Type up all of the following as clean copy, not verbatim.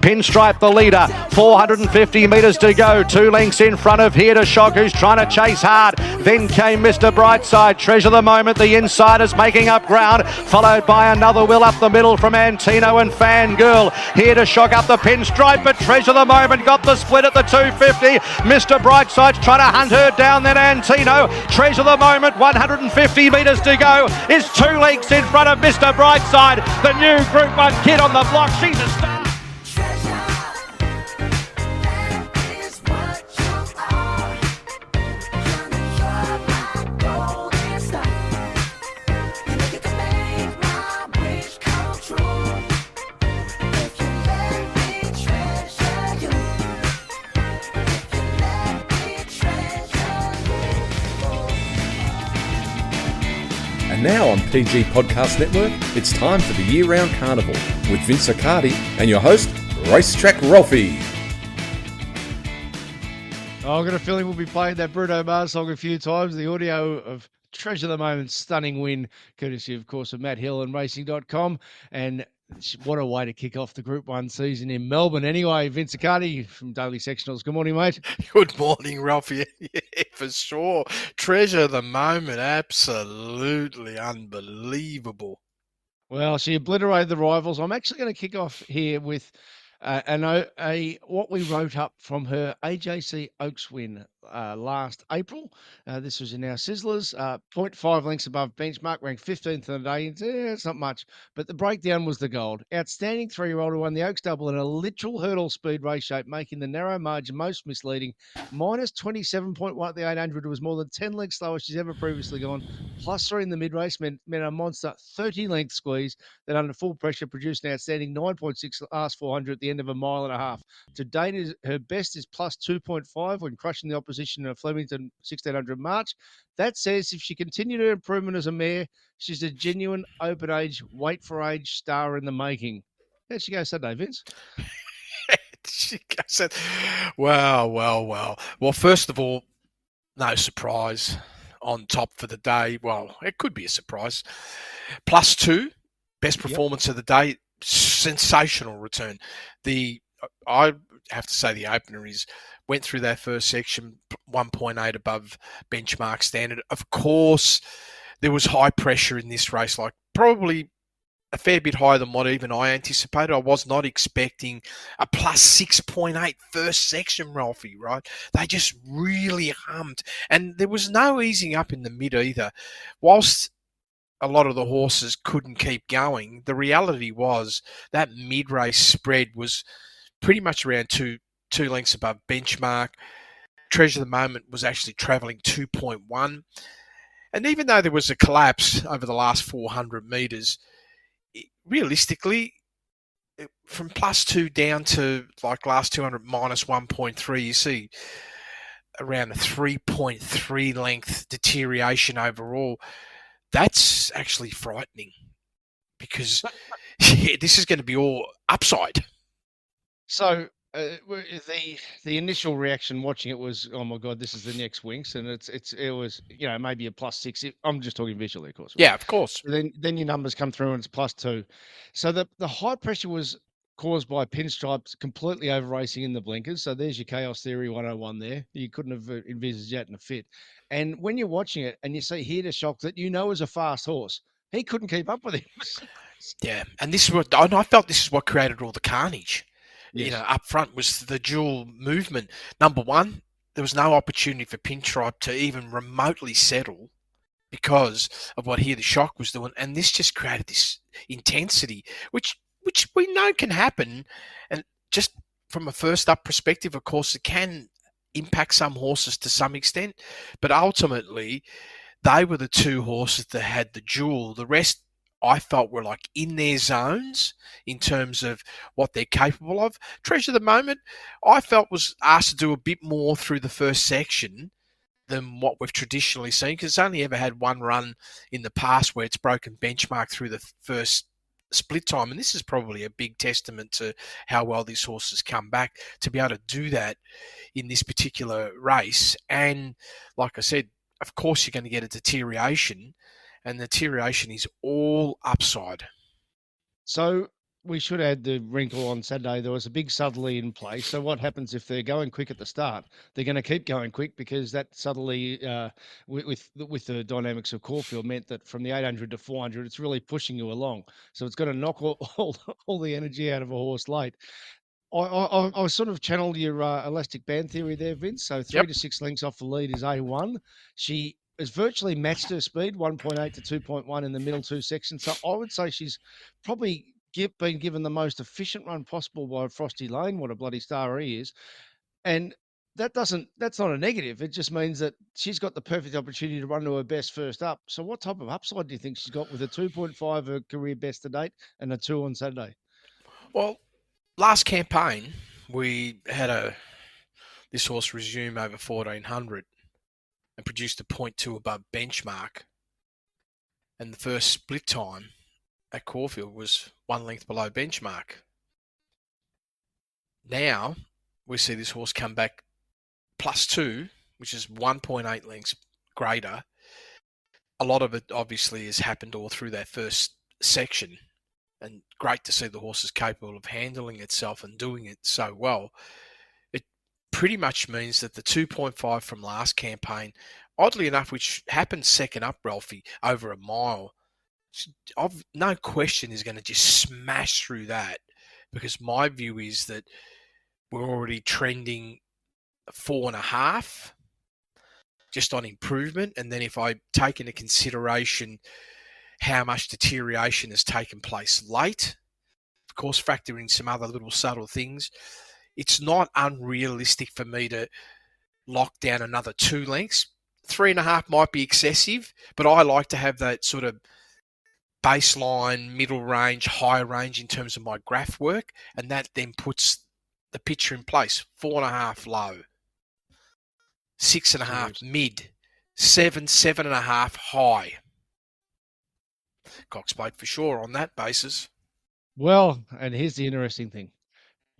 Pinstripe the leader. 450 metres to go. 2 lengths in front of Here to Shock, who's trying to chase hard. Then came Mr. Brightside. Treasure the Moment, the insiders making up ground, followed by another Will up the middle from Antino and Fangirl. Here to Shock up the Pinstripe, but Treasure the Moment got the split at the 250. Mr. Brightside's trying to hunt her down, then Antino. Treasure the Moment, 150 metres to go, is 2 lengths in front of Mr. Brightside. The new Group 1 kid on the block. She's a star. And now on PG Podcast Network, it's time for the year-round carnival with Vince Accardi and your host, Racetrack Rolfie. I've got a feeling we'll be playing that Bruno Mars song a few times. The audio of Treasure the Moment, stunning win, courtesy, of course, of Matt Hill and Racing.com. And what a way to kick off the Group 1 season in Melbourne. Anyway, Vince Accardi from Daily Sectionals. Good morning, mate. Good morning, Ralphie. Yeah, for sure. Treasure the Moment. Absolutely unbelievable. Well, she obliterated the rivals. I'm actually going to kick off here with what we wrote up from her AJC Oaks win last April. This was in our Sizzlers, 0.5 lengths above benchmark, ranked 15th in the day. It's not much, but the breakdown was the gold. Outstanding 3-year-old who won the Oaks Double in a literal hurdle speed race shape, making the narrow margin most misleading. Minus 27.1 at the 800 was more than 10 lengths slower she's ever previously gone. Plus 3 in the mid-race meant a monster 30-length squeeze that under full pressure produced an outstanding 9.6 last 400 at the end of a mile and a half. To date, her best is plus 2.5 when crushing the opposition in a Flemington 1600 March. That says if she continued her improvement as a mare, she's a genuine open age, wait for age star in the making. How'd she go Sunday, Vince? She said, well. Well, first of all, no surprise on top for the day. Well, it could be a surprise. Plus 2, best performance of the day. Sensational return. I have to say the opener went through that first section 1.8 above benchmark standard. Of course, there was high pressure in this race, like probably a fair bit higher than what even I anticipated. I was not expecting a plus 6.8 first section, Ralphie, right? They just really hummed. And there was no easing up in the mid either. Whilst a lot of the horses couldn't keep going, the reality was that mid-race spread was pretty much around two lengths above benchmark. Treasure the Moment was actually travelling 2.1. And even though there was a collapse over the last 400 metres, realistically, from plus 2 down to like last 200 minus 1.3, you see around a 3.3 length deterioration overall. That's actually frightening because this is going to be all upside. So the initial reaction watching it was, oh my God, this is the next Winx, and it was maybe a plus 6. I'm just talking visually, of course. Right? Yeah, of course. Then your numbers come through and it's plus 2. So the high pressure was caused by Pinstripes completely over racing in the blinkers. So there's your chaos theory 101 there. You couldn't have envisaged that in a fit. And when you're watching it and you see Here to Shock that is a fast horse, he couldn't keep up with him. Yeah, and I felt this is what created all the carnage. Yes. Up front was the dual movement. Number one, there was no opportunity for Pinstripe to even remotely settle because of what Here to Shock was doing. And this just created this intensity, which we know can happen. And just from a first up perspective, of course, it can impact some horses to some extent. But ultimately, they were the 2 horses that had the duel. The rest, I felt, were like in their zones in terms of what they're capable of. Treasure the Moment, I felt, was asked to do a bit more through the first section than what we've traditionally seen, because it's only ever had one run in the past where it's broken benchmark through the first split time. And this is probably a big testament to how well this horse has come back to be able to do that in this particular race. And like I said, of course, you're going to get a deterioration, and the deterioration is all upside. So we should add the wrinkle on Saturday. There was a big southerly in play. So what happens if they're going quick at the start? They're going to keep going quick because that southerly, with the dynamics of Caulfield, meant that from the 800 to 400, it's really pushing you along. So it's going to knock all the energy out of a horse late. I sort of channeled your elastic band theory there, Vince. So 3 Yep. to 6 lengths off the lead is A1. She has virtually matched her speed, 1.8 to 2.1 in the middle two sections. So I would say she's probably been given the most efficient run possible by Frosty Lane. What a bloody star he is. And that's not a negative. It just means that she's got the perfect opportunity to run to her best first up. So what type of upside do you think she's got with a 2.5, her career best to date, and a 2 on Saturday? Well, last campaign, we had this horse resume over 1400 and produced a 0.2 above benchmark. And the first split time at Caulfield was 1 length below benchmark. Now we see this horse come back +2, which is 1.8 lengths greater. A lot of it obviously has happened all through that first section. And great to see the horse is capable of handling itself and doing it so well. It pretty much means that the 2.5 from last campaign, oddly enough, which happened second up, Ralphie, over a mile, no question is going to just smash through that, because my view is that we're already trending 4.5 just on improvement. And then if I take into consideration how much deterioration has taken place late, of course, factor in some other little subtle things, it's not unrealistic for me to lock down another 2 lengths. 3.5 might be excessive, but I like to have that sort of baseline, middle range, high range in terms of my graph work, and that then puts the picture in place. 4.5 low, 6.5 mid, 7.5 high. Cox Plate for sure on that basis. Well, and here's the interesting thing.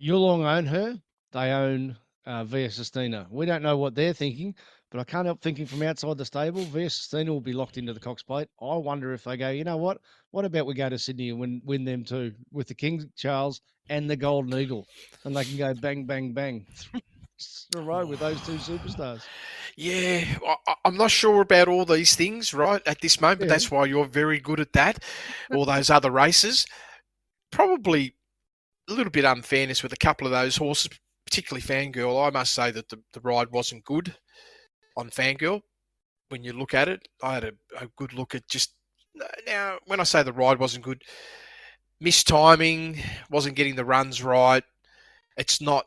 Yulong own her. They own Via Sistina. We don't know what they're thinking, but I can't help thinking from outside the stable, Via Sistina will be locked into the Cox Plate. I wonder if they go, you know what? What about we go to Sydney and win them too with the King Charles and the Golden Eagle, and they can go bang, bang, bang in a row with those two superstars. Yeah, I'm not sure about all these things right at this moment, but that's why you're very good at that. All those other races. Probably a little bit unfairness with a couple of those horses, particularly Fangirl. I must say that the ride wasn't good on Fangirl. When you look at it, I had a good look at just... Now, when I say the ride wasn't good, missed timing, wasn't getting the runs right. It's not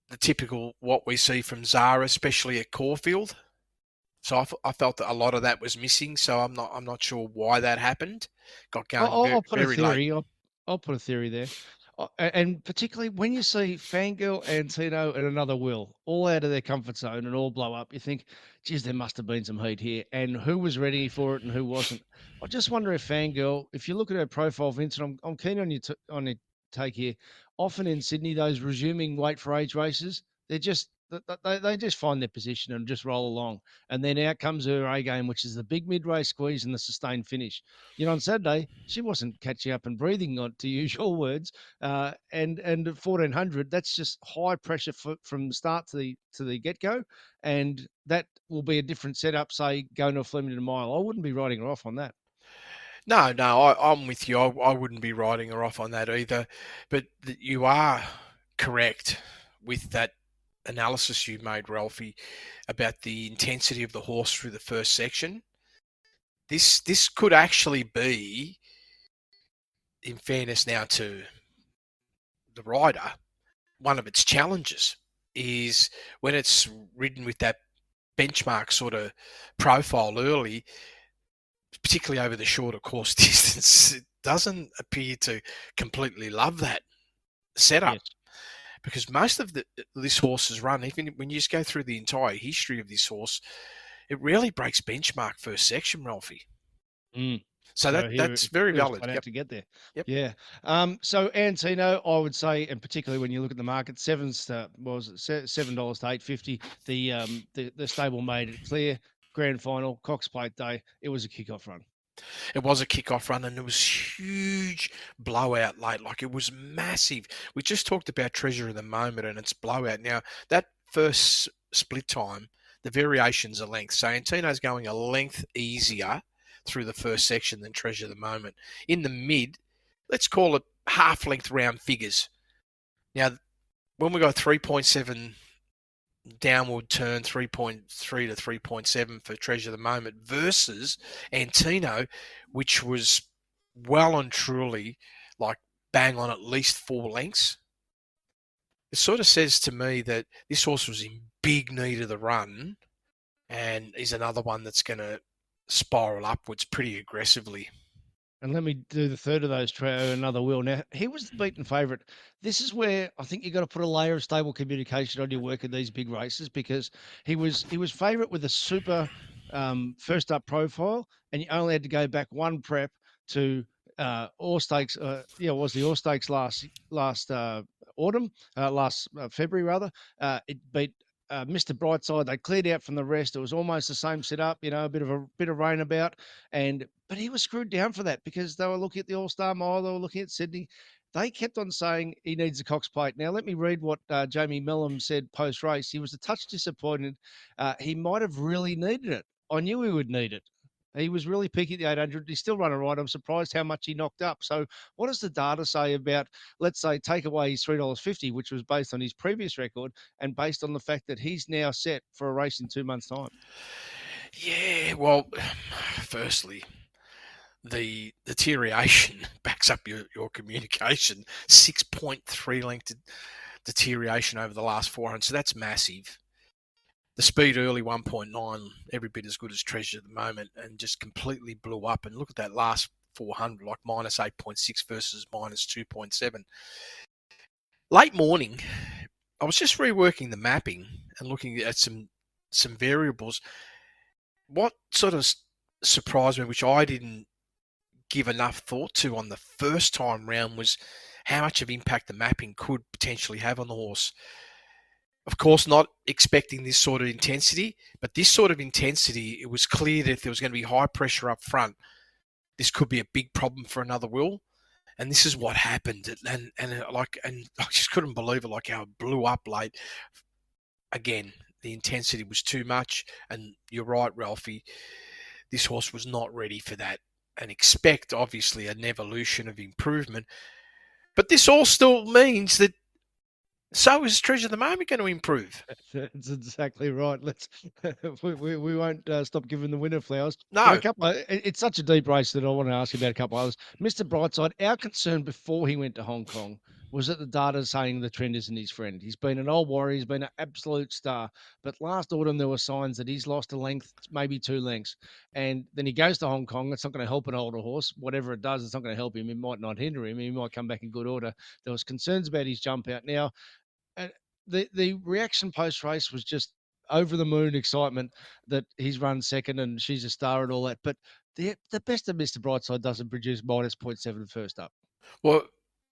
the typical what we see from Zara, especially at Caulfield. So I felt that a lot of that was missing. So I'm not sure why that happened. Got going I'll put very a theory. late. I'll put a theory there. And particularly when you see Fangirl and Tino and another Will all out of their comfort zone and all blow up, you think, geez, there must have been some heat here. And who was ready for it and who wasn't? I just wonder if Fangirl, if you look at her profile, Vincent, I'm keen on your take here. Often in Sydney, those resuming weight for age races, they just find their position and just roll along. And then out comes her A game, which is the big mid-race squeeze and the sustained finish. You know, on Saturday, she wasn't catching up and breathing, on, to use your words. And at 1400, that's just high pressure from the start to the get-go. And that will be a different setup, say, going to a Flemington mile. I wouldn't be writing her off on that. No, I'm with you. I wouldn't be writing her off on that either. But you are correct with that analysis you made, Ralphie, about the intensity of the horse through the first section. This could actually be, in fairness now to the rider, one of its challenges is when it's ridden with that benchmark sort of profile early, particularly over the shorter course distance, it doesn't appear to completely love that setup. Yes. Because most of this horse's run, even when you just go through the entire history of this horse, it rarely breaks benchmark first section, Ralphie. So that's very valid. Yep. To get there. Yep. Yeah. So Antino, I would say, and particularly when you look at the market, $7 to $8.50. The stable made it clear. Grand final, Cox Plate Day. It was a kickoff run. It was a kickoff run, and it was huge blowout late. Like, it was massive. We just talked about Treasure of the Moment and its blowout. Now, that first split time, the variations are length. So Antino's going a length easier through the first section than Treasure of the Moment. In the mid, let's call it half length round figures. Now, when we got 3.7 downward turn, 3.3 to 3.7 for Treasure of the Moment versus Antino, which was well and truly like bang on at least 4 lengths. It sort of says to me that this horse was in big need of the run and is another one that's going to spiral upwards pretty aggressively. And let me do the third of those, another Will. Now, he was the beaten favourite. This is where I think you've got to put a layer of stable communication on your work in these big races, because he was favourite with a super first up profile, and you only had to go back one prep to All Stakes. It was the All Stakes last autumn, last February rather. It beat Mr. Brightside. They cleared out from the rest. It was almost the same setup, a bit of rain about, but he was screwed down for that because they were looking at the All-Star Mile, they were looking at Sydney. They kept on saying he needs a Cox plate. Now, let me read what Jamie Mellum said post-race. He was a touch disappointed. He might have really needed it. I knew he would need it. He was really peaking at the 800. He's still running right. I'm surprised how much he knocked up. So what does the data say about, let's say, take away his $3.50, which was based on his previous record and based on the fact that he's now set for a race in 2 months' time? Yeah, well, firstly, the deterioration backs up your communication. 6.3 length deterioration over the last 400. So that's massive. The speed early 1.9, every bit as good as Treasure at the Moment, and just completely blew up. And look at that last 400, like minus 8.6 versus minus 2.7. Late morning, I was just reworking the mapping and looking at some variables. What sort of surprised me, which I didn't give enough thought to on the first time round, was how much of impact the mapping could potentially have on the horse. Of course, not expecting this sort of intensity, but this sort of intensity, it was clear that if there was going to be high pressure up front, this could be a big problem for another Will. And this is what happened. And I just couldn't believe it, like how it blew up late. Again, the intensity was too much. And you're right, Ralphie, this horse was not ready for that. And expect, obviously, an evolution of improvement. But this all still means that so is Treasure of the Moment going to improve? That's exactly right. Let's we won't stop giving the winner flowers. No. It's such a deep race that I want to ask you about a couple others. Mr. Brightside, our concern before he went to Hong Kong was that the data saying the trend isn't his friend. He's been an old warrior. He's been an absolute star. But last autumn, there were signs that he's lost a length, maybe 2 lengths. And then he goes to Hong Kong. It's not going to help an older horse. Whatever it does, it's not going to help him. It might not hinder him. He might come back in good order. There was concerns about his jump out. Now, and the reaction post-race was just over the moon excitement that he's run second and she's a star and all that. But the best of Mr. Brightside doesn't produce minus 0.7 first up. Well,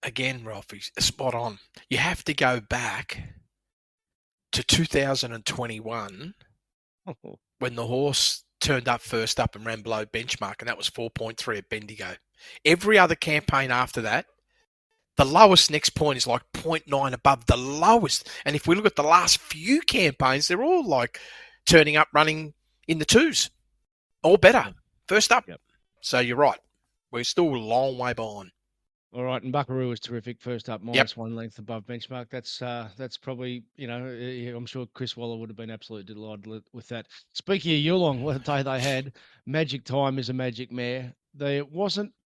again, Ralphie, spot on. You have to go back to 2021 when the horse turned up first up and ran below benchmark, and that was 4.3 at Bendigo. Every other campaign after that, the lowest next point is like 0.9 above the lowest. And if we look at the last few campaigns, they're all like turning up running in the 2s or better. First up. Yep. So you're right. We're still a long way behind. All right, and Buckaroo was terrific first up, minus 1 length above benchmark. That's probably, I'm sure Chris Waller would have been absolutely delighted with that. Speaking of Yulong, what a day they had. Magic Time is a magic mare.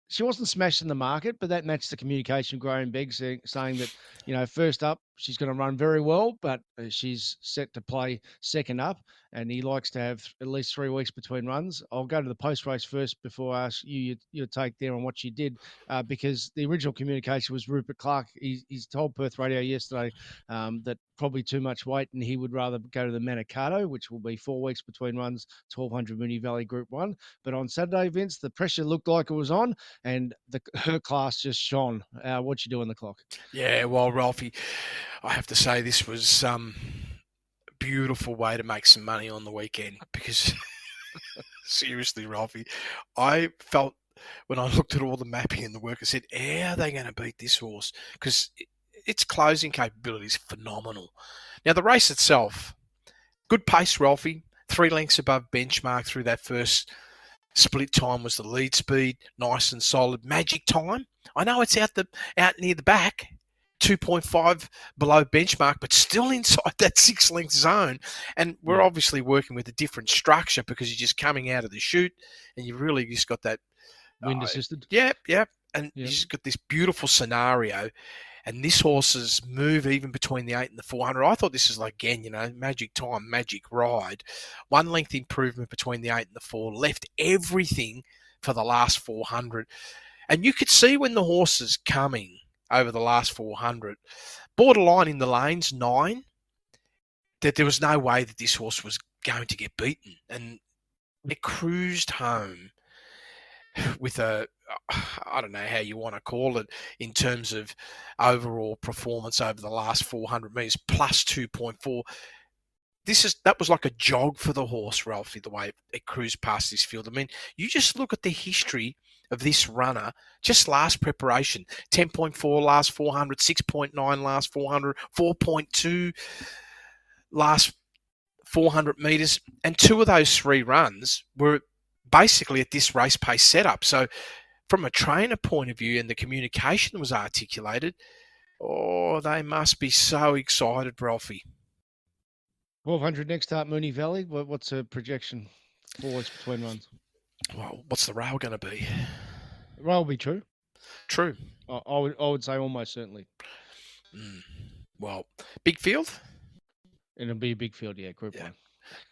She wasn't smashing the market, but that matched the communication. Graham Begg saying that, first up, she's going to run very well, but she's set to play second up, and he likes to have at least 3 weeks between runs. I'll go to the post-race first before I ask you your take there on what she did, because the original communication was Rupert Clark. He's told Perth Radio yesterday that probably too much weight, and he would rather go to the Manikato, which will be 4 weeks between runs, 1,200 Moonee Valley Group 1. But on Saturday, Vince, the pressure looked like it was on, and her class just shone. What'd you do on the clock? Yeah, well, Ralphie, I have to say this was a beautiful way to make some money on the weekend, because Seriously, Ralphie, I felt when I looked at all the mapping and the work, I said, how are they going to beat this horse? Because its closing capability is phenomenal. Now, the race itself, good pace, Ralphie, 3 lengths above benchmark through that first split time was the lead speed, nice and solid. Magic time, I know it's out near the back, 2.5 below benchmark, but still inside that 6-length zone. And we're obviously working with a different structure because you're just coming out of the chute and you really just got that Wind assisted. Yep. And you just got this beautiful scenario. And this horse's move, even between the 8 and the 400, I thought this is like, again, magic time, magic ride. 1 length improvement between the 8 and the 4, left everything for the last 400. And you could see when the horse is coming over the last 400, borderline in the lanes, 9, that there was no way that this horse was going to get beaten. And it cruised home with I don't know how you want to call it in terms of overall performance over the last 400 metres, plus 2.4. That was like a jog for the horse, Ralphie, the way it cruised past this field. I mean, you just look at the history of this runner, just last preparation, 10.4 last 400, 6.9 last 400, 4.2 last 400 metres, and 2 of those 3 runs were basically at this race pace setup. So from a trainer point of view, and the communication that was articulated, they must be so excited, Ralphie. 1200 next up, Mooney Valley. What's a projection? 4 weeks between runs. Well, what's the rail going to be? The rail will be true. True. I would say almost certainly. Well, big field? It'll be a big field, yeah, Group 1.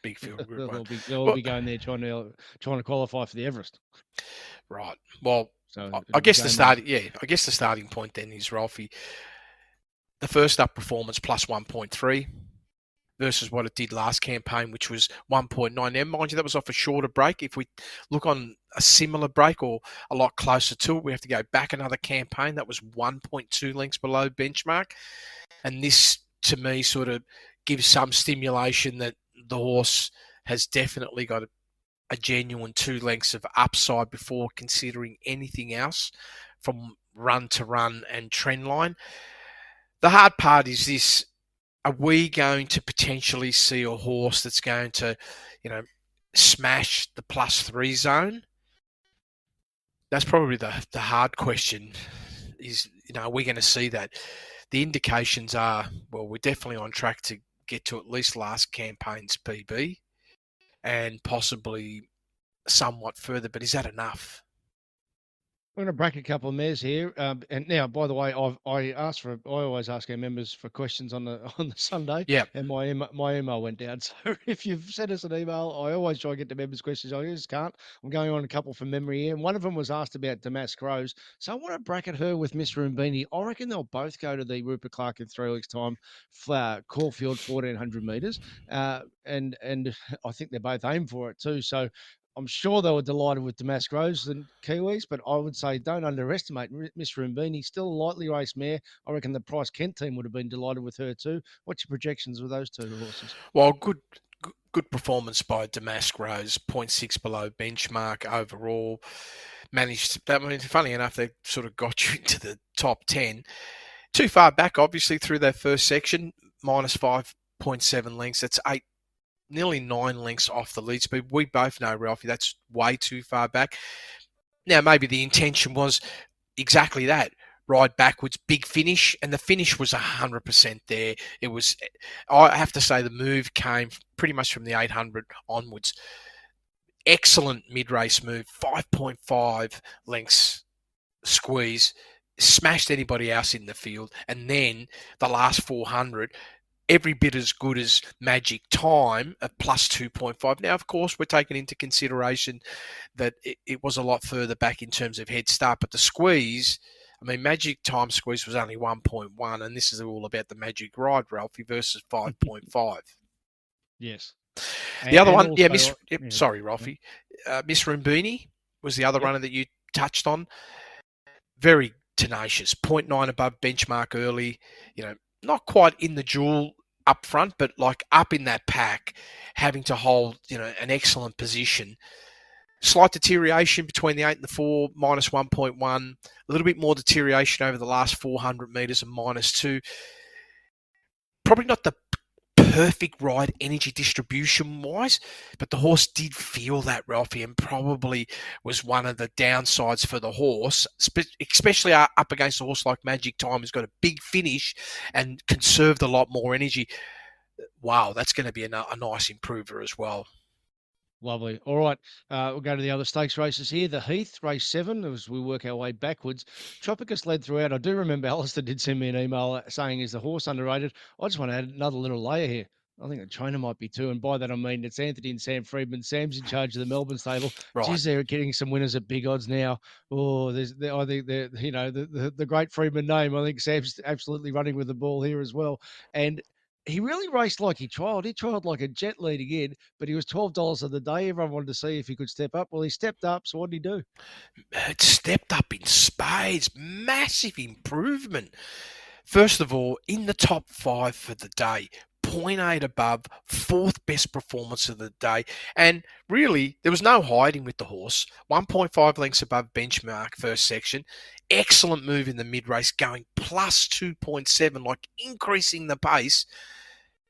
Big field, Group 1. They'll be going there trying to qualify for the Everest. Right. Well, so I guess the starting point then is, Ralphie, the first up performance plus 1.3 versus what it did last campaign, which was 1.9. Now, mind you, that was off a shorter break. If we look on a similar break or a lot closer to it, we have to go back another campaign. That was 1.2 lengths below benchmark. And this, to me, sort of gives some stimulation that the horse has definitely got a genuine 2 lengths of upside before considering anything else from run to run and trend line. The hard part is this: are we going to potentially see a horse that's going to, smash the +3 zone? That's probably the hard question. Is, are we going to see that? The indications are, well, we're definitely on track to get to at least last campaign's PB and possibly somewhat further, but is that enough? I'm going to break a couple of mares here. And now, by the way, I always ask our members for questions on the Sunday. Yeah. And my email went down. So if you've sent us an email, I always try to get the members' questions. I just can't. I'm going on a couple from memory here. And one of them was asked about Damask Rose. So I want to bracket her with Miss Rumbini. I reckon they'll both go to the Rupert Clarke in 3 weeks' time, Caulfield, 1,400 metres. And I think they're both aimed for it too. So I'm sure they were delighted with Damask Rose and Kiwis, but I would say don't underestimate Miss Rumbini. Still a lightly raced mare. I reckon the Price Kent team would have been delighted with her too. What's your projections with those 2 horses? Well, good performance by Damask Rose, 0.6 below benchmark overall. Managed, funny enough, they sort of got you into the top 10. Too far back, obviously, through that first section, minus 5.7 lengths. That's nearly 9 lengths off the lead speed. We both know, Ralphie, that's way too far back. Now, maybe the intention was exactly that. Ride backwards, big finish, and the finish was 100% there. It was, I have to say, the move came pretty much from the 800 onwards. Excellent mid-race move, 5.5 lengths squeeze, smashed anybody else in the field, and then the last 400, every bit as good as Magic Time at plus 2.5. Now, of course, we're taking into consideration that it was a lot further back in terms of head start, but the squeeze, Magic Time squeeze was only 1.1, and this is all about the Magic Ride, Ralphie, versus 5.5. Yes. The other one, sorry, Ralphie. Miss Rumbini was the other runner that you touched on. Very tenacious, 0.9 above benchmark early, not quite in the jewel up front, but like up in that pack, having to hold, an excellent position. slight deterioration between the 8 and the 4, minus 1.1. A little bit more deterioration over the last 400 metres and minus 2. Probably not the perfect ride energy distribution wise, but the horse did feel that, Ralphie, and probably was one of the downsides for the horse, especially up against a horse like Magic Time, who's got a big finish and conserved a lot more energy. Wow, that's going to be a nice improver as well. Lovely. All right. We'll go to the other stakes races here. The Heath, race 7, as we work our way backwards. Tropicus led throughout. I do remember Alistair did send me an email saying, is the horse underrated? I just want to add another little layer here. I think the trainer might be too. And by that, I mean, it's Anthony and Sam Friedman. Sam's in charge of the Melbourne stable. Right. Geez, they're getting some winners at big odds now. Oh, I think the great Friedman name. I think Sam's absolutely running with the ball here as well. And he really raced like he trialled. He trialled like a jet leading in, but he was $12 of the day. Everyone wanted to see if he could step up. Well, he stepped up. So what did he do? It stepped up in spades. Massive improvement. First of all, in the top 5 for the day. 0.8 above, 4th best performance of the day. And really, there was no hiding with the horse. 1.5 lengths above benchmark first section. Excellent move in the mid-race, going plus 2.7, like increasing the pace.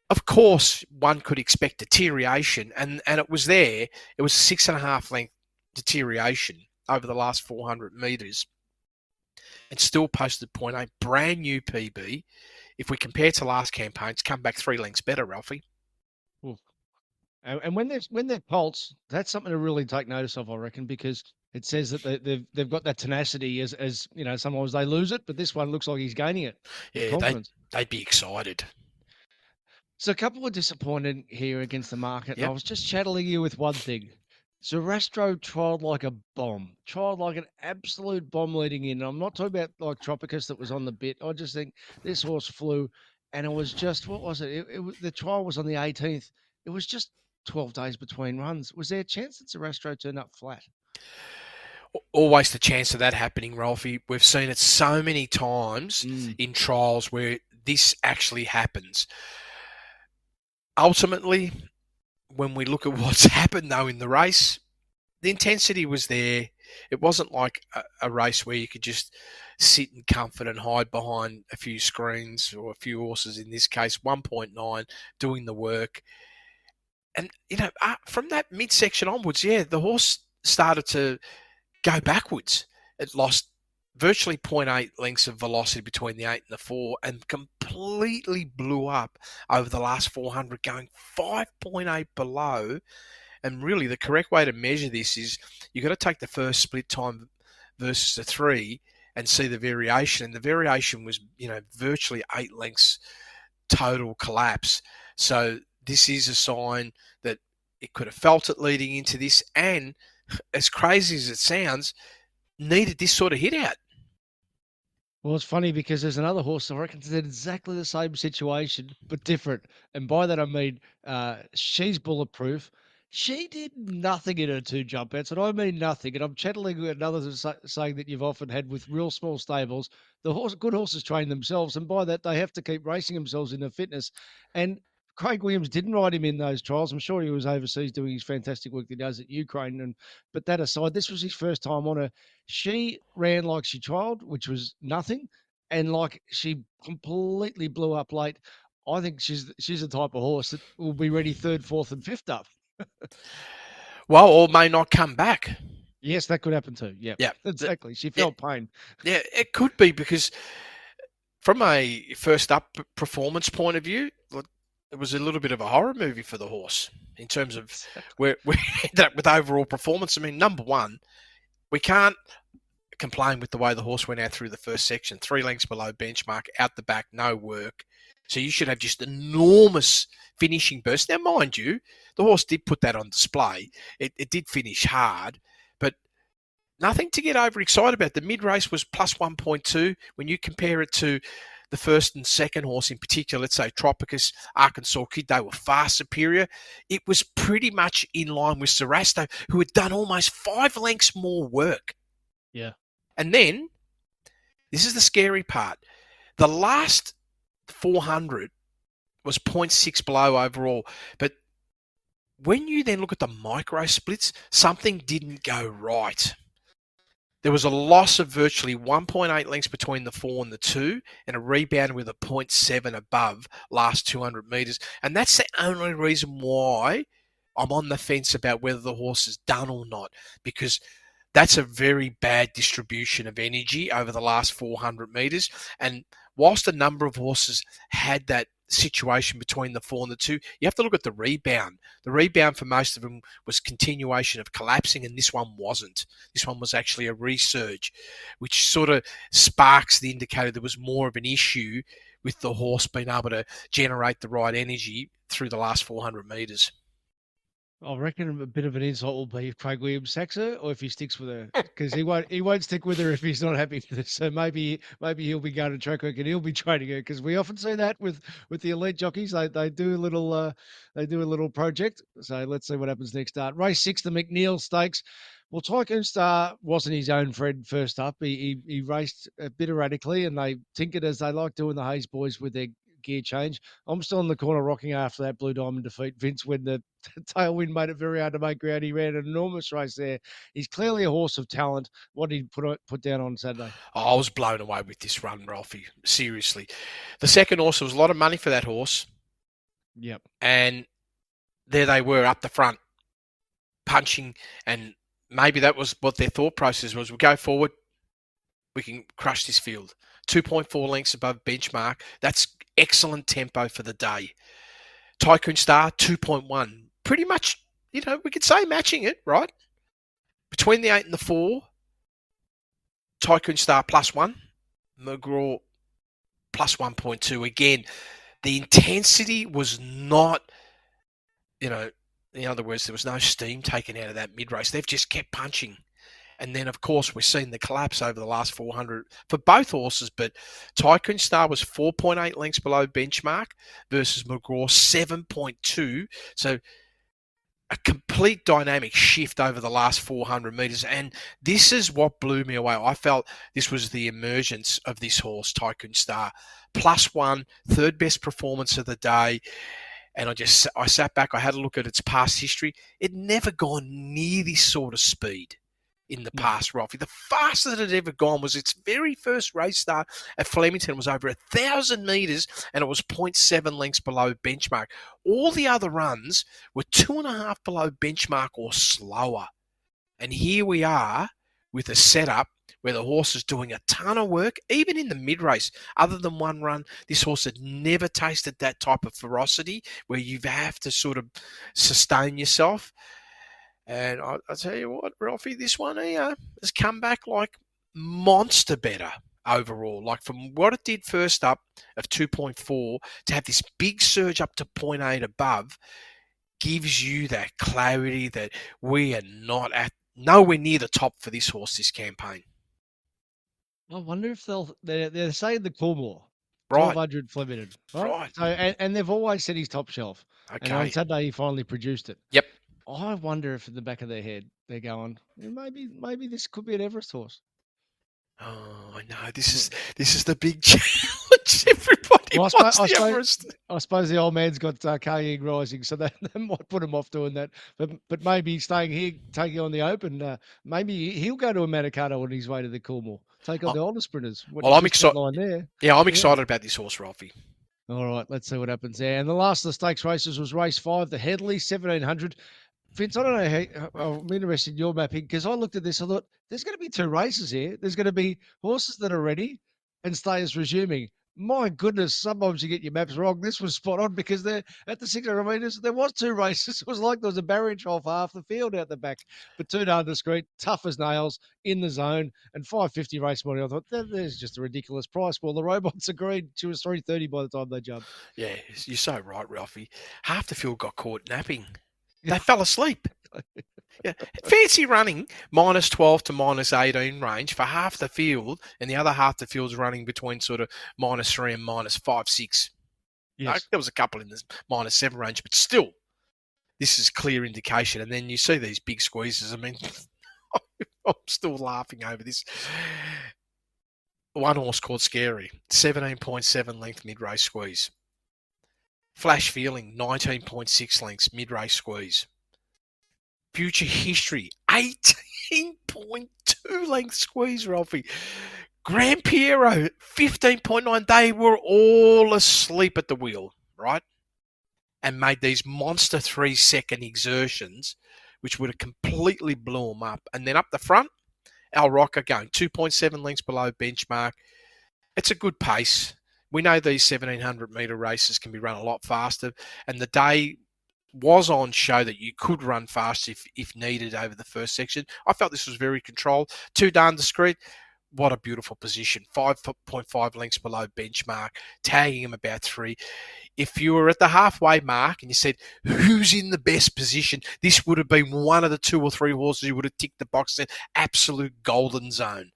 Of course, one could expect deterioration, and it was there. It was 6.5 length deterioration over the last 400 metres, and still posted 0.8, brand new PB. If we compare to last campaign, it's come back 3 lengths better, Ralphie. Ooh. And when they're colts, that's something to really take notice of, I reckon, because it says that they've got that tenacity. As you know, sometimes they lose it, but this one looks like he's gaining it. Yeah, they'd be excited. So a couple were disappointed here against the market. Yep. I was just chatting you with one thing. Zerastro trialled like a bomb, trialled like an absolute bomb leading in. I'm not talking about like Tropicus that was on the bit. I just think this horse flew, and it was just, what was it? The trial was on the 18th. It was just 12 days between runs. Was there a chance that Zerastro turned up flat? Always the chance of that happening, Ralphie. We've seen it so many times in trials where this actually happens. Ultimately, when we look at what's happened, though, in the race, the intensity was there. It wasn't like a race where you could just sit in comfort and hide behind a few screens or a few horses, in this case, 1.9, doing the work. And, you know, from that midsection onwards, the horse started to go backwards. It lost virtually 0.8 lengths of velocity between the 8 and the 4 and completely blew up over the last 400, going 5.8 below. And really, the correct way to measure this is you've got to take the first split time versus the 3 and see the variation. And the variation was, you know, virtually 8 lengths total collapse. So this is a sign that it could have felt it leading into this, and as crazy as it sounds, needed this sort of hit out. Well, it's funny because there's another horse I reckon it's in exactly the same situation, but different. And by that I mean she's bulletproof. She did nothing in her 2 jump outs, and I mean nothing. And I'm channeling another saying that you've often had with real small stables. Good horses train themselves, and by that they have to keep racing themselves in their fitness. And Craig Williams didn't ride him in those trials. I'm sure he was overseas doing his fantastic work that he does at Ukraine. But that aside, this was his first time on her. She ran like she trialled, which was nothing, and like she completely blew up late. I think she's the type of horse that will be ready 3rd, 4th, and 5th up. Well, or may not come back. Yes, that could happen too. Yeah, exactly. She felt pain. Yeah, it could be, because from a first up performance point of view, it was a little bit of a horror movie for the horse in terms of where we ended up with overall performance. I mean, number one, we can't complain with the way the horse went out through the first section, 3 lengths below benchmark, out the back, no work. So you should have just enormous finishing burst. Now, mind you, the horse did put that on display. It did finish hard, but nothing to get overexcited about. The mid-race was plus 1.2. When you compare it to the first and second horse in particular, let's say Tropicus, Arkansas Kid, they were far superior. It was pretty much in line with Zerastro, who had done almost 5 lengths more work. Yeah. And then, this is the scary part. The last 400 was 0.6 below overall, but when you then look at the micro splits, something didn't go right. There was a loss of virtually 1.8 lengths between the 4 and the 2, and a rebound with a 0.7 above last 200 metres. And that's the only reason why I'm on the fence about whether the horse is done or not, because that's a very bad distribution of energy over the last 400 metres. And whilst a number of horses had that situation between the 4 and the 2, you have to look at the rebound. The rebound for most of them was continuation of collapsing, and this one wasn't. This one was actually a resurge, which sort of sparks the indicator there was more of an issue with the horse being able to generate the right energy through the last 400 metres. I reckon a bit of an insult will be if Craig Williams sacks her, or if he sticks with her, because he won't stick with her if he's not happy with it. So maybe he'll be going to track work and he'll be training her, because we often see that with the elite jockeys. They do a little project. So let's see what happens next start. Race 6, the McNeil Stakes. Well, Tycoon Star wasn't his own friend first up. He raced a bit erratically, and they tinkered, as they like doing, the Hayes boys, with their gear change. I'm still in the corner rocking after that Blue Diamond defeat, Vince, when the tailwind made it very hard to make ground. He ran an enormous race there. He's clearly a horse of talent. What did he put down on Saturday? Oh, I was blown away with this run, Ralphie. Seriously. The second horse, there was a lot of money for that horse. Yep. And there they were up the front, punching, and maybe that was what their thought process was. We go forward, we can crush this field. 2.4 lengths above benchmark. That's excellent tempo for the day. Tycoon Star, 2.1. Pretty much, we could say matching it, right? Between the 8 and the 4, Tycoon Star +1, McGraw +1.2. Again, the intensity was not, in other words, there was no steam taken out of that mid-race. They've just kept punching. And then, of course, we've seen the collapse over the last 400 for both horses. But Tycoon Star was 4.8 lengths below benchmark versus McGraw 7.2. So a complete dynamic shift over the last 400 metres. And this is what blew me away. I felt this was the emergence of this horse, Tycoon Star. +1, third best performance of the day. And I sat back, I had a look at its past history. It never gone near this sort of speed in the past, Ralphie. The fastest it had ever gone was its very first race start at Flemington. It was over 1,000 metres, and it was 0.7 lengths below benchmark. All the other runs were 2.5 below benchmark or slower. And here we are with a setup where the horse is doing a ton of work, even in the mid-race. Other than one run, this horse had never tasted that type of ferocity where you have to sort of sustain yourself. And I'll tell you what, Ralphie, this one here has come back like monster better overall. Like from what it did first up of 2.4 to have this big surge up to 0.8 above gives you that clarity that we are not at nowhere near the top for this horse this campaign. I wonder if they're saying the Coolmore. Right. 1,200 Flemington. Right. Right. So, and they've always said he's top shelf. Okay. And on Saturday, he finally produced it. Yep. I wonder if in the back of their head they're going, maybe this could be an Everest horse. Oh, I know. This is the big challenge. Everybody wants the Everest. I suppose the old man's got Kaying Rising, so that might put him off doing that. But maybe staying here, taking on the Open, maybe he'll go to a Manikato on his way to the Coolmore, take on the older sprinters. Well, I'm excited. Yeah, I'm excited about this horse, Ralphie. All right, let's see what happens there. And the last of the stakes races was race 5, the Headley 1,700. Vince, I don't know how I'm interested in your mapping, because I looked at this, I thought, there's going to be 2 races here. There's going to be horses that are ready and stayers resuming. My goodness, sometimes you get your maps wrong. This was spot on, because they're at the 600 metres. There was 2 races. It was like there was a barrier trial for half the field out the back. But 2 down discreet, tough as nails, in the zone, and 550 race money. I thought, there's just a ridiculous price. Well, the robots agreed. She was 330 by the time they jumped. Yeah, you're so right, Ralphie. Half the field got caught napping. They fell asleep. Yeah. Fancy running -12 to -18 range for half the field, and the other half the field's running between sort of -3 and -5, 6. Yes. There was a couple in the -7 range, but still, this is clear indication. And then you see these big squeezes. I mean, I'm still laughing over this. One horse called Scary, 17.7 length mid-race squeeze. Flash Feeling, 19.6 lengths, mid-race squeeze. Future History, 18.2 length squeeze, Ralphie. Grand Piero, 15.9. They were all asleep at the wheel, right? And made these monster 3-second exertions, which would have completely blew them up. And then up the front, Al Rocker going 2.7 lengths below benchmark. It's a good pace. We know these 1700 metre races can be run a lot faster, and the day was on show that you could run fast if needed over the first section. I felt this was very controlled. Too darn discreet. What a beautiful position. 5.5 lengths below benchmark, tagging him about 3. If you were at the halfway mark and you said, who's in the best position, this would have been one of the 2 or 3 horses who would have ticked the box in absolute golden zone.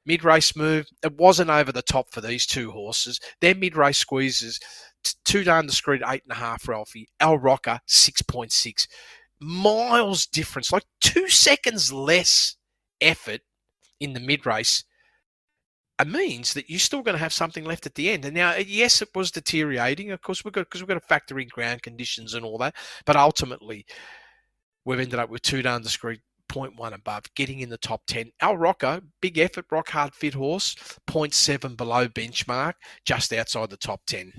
Mid-race move, it wasn't over the top for these 2 horses. Their mid-race squeezes, Too Darn Discreet, 8.5, Ralphie. Al Rocker, 6.6. Miles difference, like 2 seconds less effort in the mid-race. It means that you're still going to have something left at the end. And now, yes, it was deteriorating. Of course, we've got to factor in ground conditions and all that. But ultimately, we've ended up with Too Darn Discreet, 0.1 above, getting in the top 10. Al Rocker, big effort, rock hard fit horse, 0.7 below benchmark, just outside the top 10.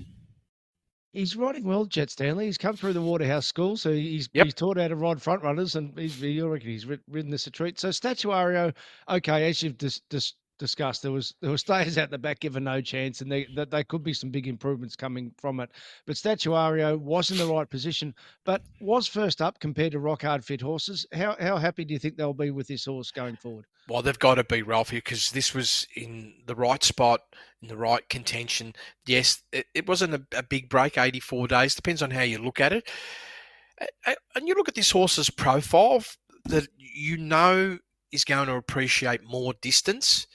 He's riding well, Jet Stanley. He's come through the Waterhouse School, so he's taught how to ride front runners, and you reckon he's ridden this a treat. So Statuario, okay, as you've discussed, there was stayers out the back given no chance, and they could be some big improvements coming from it. But Statuario was in the right position, but was first up compared to rock hard fit horses. How happy do you think they'll be with this horse going forward? Well, they've got to be, Ralphie, because this was in the right spot, in the right contention. Yes, it wasn't a big break, 84 days. Depends on how you look at it. And you look at this horse's profile that you know is going to appreciate more distance.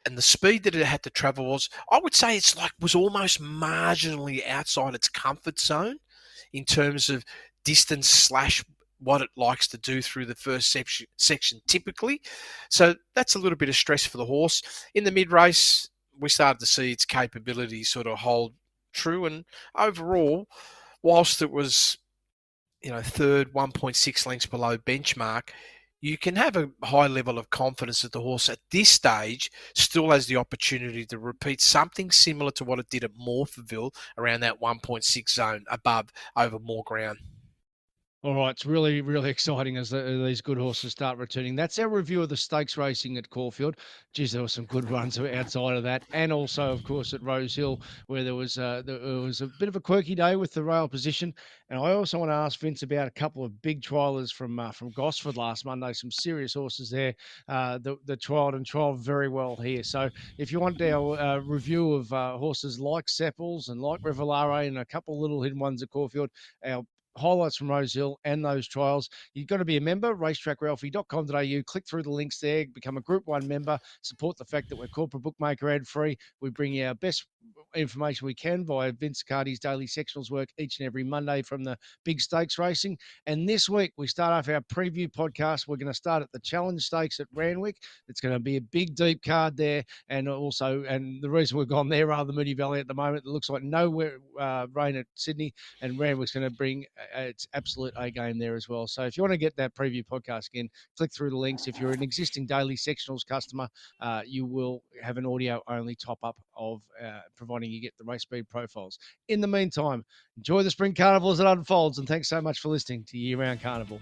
And the speed that it had to travel was, I would say was almost marginally outside its comfort zone in terms of distance / what it likes to do through the first section typically. So that's a little bit of stress for the horse. In the mid-race, we started to see its capabilities sort of hold true. And overall, whilst it was, third, 1.6 lengths below benchmark, you can have a high level of confidence that the horse at this stage still has the opportunity to repeat something similar to what it did at Morphettville around that 1.6 zone above over more ground. All right, it's really, really exciting as these good horses start returning. That's our review of the stakes racing at Caulfield. Geez, there were some good runs outside of that, and also, of course, at Rose Hill, where there was a bit of a quirky day with the rail position. And I also want to ask Vince about a couple of big trialers from Gosford last Monday. Some serious horses there that trialled very well here. So if you want our review of horses like Seppels and like Revelare and a couple of little hidden ones at Caulfield, our highlights from Rose Hill and those trials, you've got to be a member, racetrackralphie.com.au. Click through the links there, become a Group 1 member, support the fact that we're corporate bookmaker ad free. We bring you our best information we can via Vince Cardi's daily sectionals work each and every Monday from the big stakes racing. And this week we start off our preview podcast. We're going to start at the Challenge Stakes at Randwick. It's going to be a big deep card there, and the reason we've gone there rather than Moonee Valley at the moment, it looks like nowhere rain at Sydney, and Randwick's going to bring its absolute A game there as well. So if you want to get that preview podcast again, click through the links. If you're an existing daily sectionals customer, you will have an audio only top up of providing you get the race speed profiles. In the meantime, enjoy the Spring Carnival as it unfolds, and thanks so much for listening to Year Round Carnival.